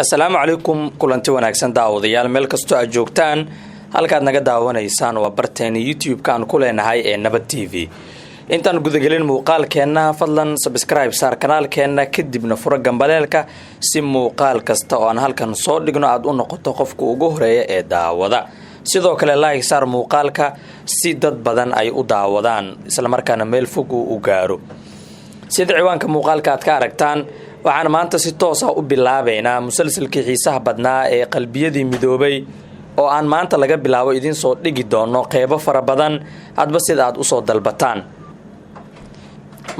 Assalaamu calaykum kulanti wanaagsan daawadayaal meel kastoo aad joogtaan halkaad naga daawanaysaan waa barteen YouTube-ka aan ku leenahay ee Nabad TV intaan gudagelin muuqaalkeena fadlan subscribe saar kanaalkeena kadibna furo gambaleelka si muuqaal kasta oo aan halkan soo dhigno aad u noqoto qofka ugu horeeya ee daawada sidoo kale like saar muuqaalka si dad badan ay u daawadaan isla markaana meel fog u gaaro sida ciwaanka muuqaalka aad ka aragtaan waxaan maanta si toos ah u bilaabeynaa musalsalkii xiisaha badnaa ee qalbiyadii midoobay oo aan maanta laga bilaabo idin soo dhigi doono qeybo fara badan hadba sida aad u soo dalbataan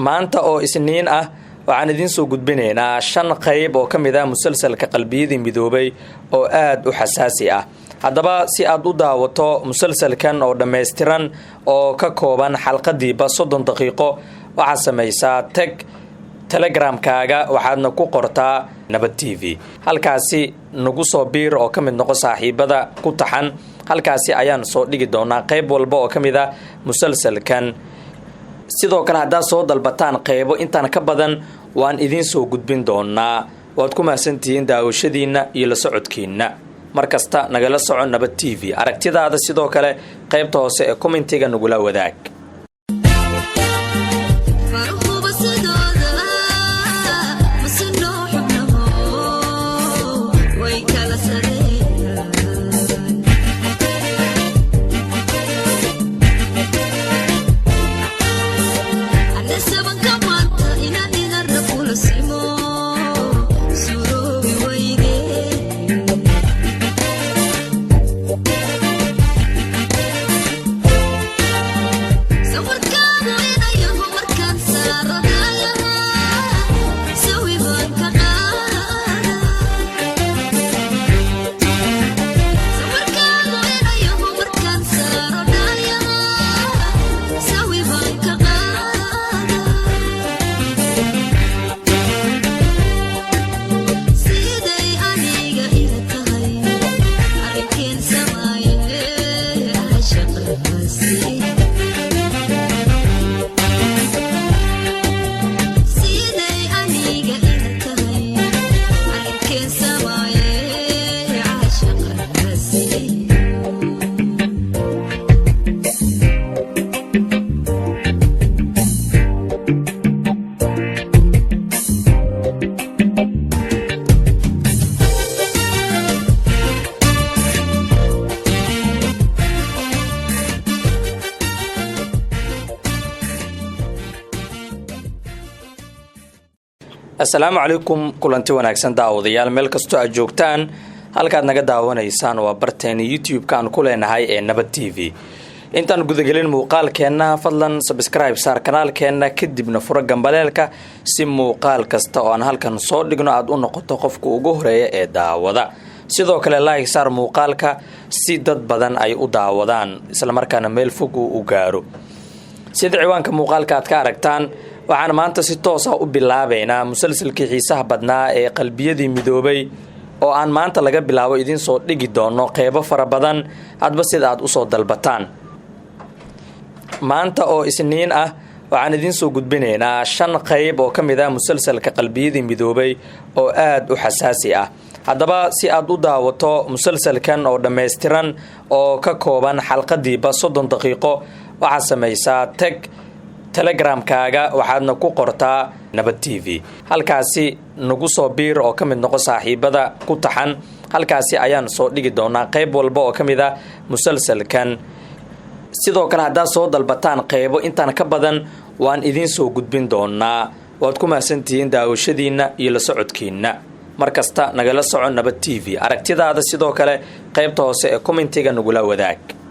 maanta oo isniin ah waxaan idin soo gudbinaynaa 5 qayb oo kamid ah musalsalka qalbiyadii midoobay oo aad u xasaasi ah haddaba si aad u daawato musalsalkan oo dhameystiran oo ka kooban xalqadiiba 30 daqiiqo waxaad samaysaa tag Telegram-kaaga waxaadna ku qortaa Nabad TV halkaasi nagu soo biir oo kamid noqo saaxiibada ku taxan halkaasi ayaan soo dhigi doonaa qayb walba oo kamid ah musalsalkan sidoo kale haddaad soo dalbataan qaybo intaan ka badan waan idin soo gudbin doonaa waad ku mahadsantihiin daawashadiina iyo la socodkiina markasta nagala soco Nabad TV aragtidaada sidoo kale qaybta hoose ee commentiga nagula wadaag Assalaamu calaykum kulanti wanaagsan daawadayaal meel kastoo aad joogtaan halkaad naga daawanaysaan waa barteen YouTube-ka aan ku leenahay ee Nabad TV intaan gudagelin muuqaalkeena fadlan subscribe saar kanaalkeena kadibna furo gambaleelka si muuqaal kasta oo aan halkan soo dhigno aad u noqoto qofka ugu horeeya ee daawada sidoo kale like saar muuqaalka si dad badan ay u daawadaan isla markaana meel fog u gaaro sida ciwaanka muuqaalka aad ka aragtaan waxaan maanta si toos ah u bilaabeynaa musalsalkii xiisaha badnaa ee qalbiyadii midoobay oo aan maanta laga bilaabo idin soo dhigi doono qeybo fara badan hadba sida aad u soo dalbataan maanta oo isniin ah waxaan idin soo gudbinaynaa 5 qayb oo kamid ah musalsalka qalbiyadii midoobay oo aad u xasaasi ah haddaba si aad u daawato musalsalkan oo dhameystiran oo ka kooban xalqadiiba 30 daqiiqo waxaad samaysaa tag Telegram-kaaga waxaadna ku qortaa Nabad TV halkaasi nagu soo biir oo kamid noqo saaxiibada ku taxan halkaasi ayaan soo dhigi doonaa qayb walba oo kamid ah musalsalkan sidoo kale haddaad soo dalbataan qaybo intaan ka badan waan idin soo gudbin doonaa waad ku mahadsantihiin daawashadiina iyo la socodkiina markasta nagala soco Nabad TV aragtidaada sidoo kale qaybta hoose ee commentiga nagula wadaag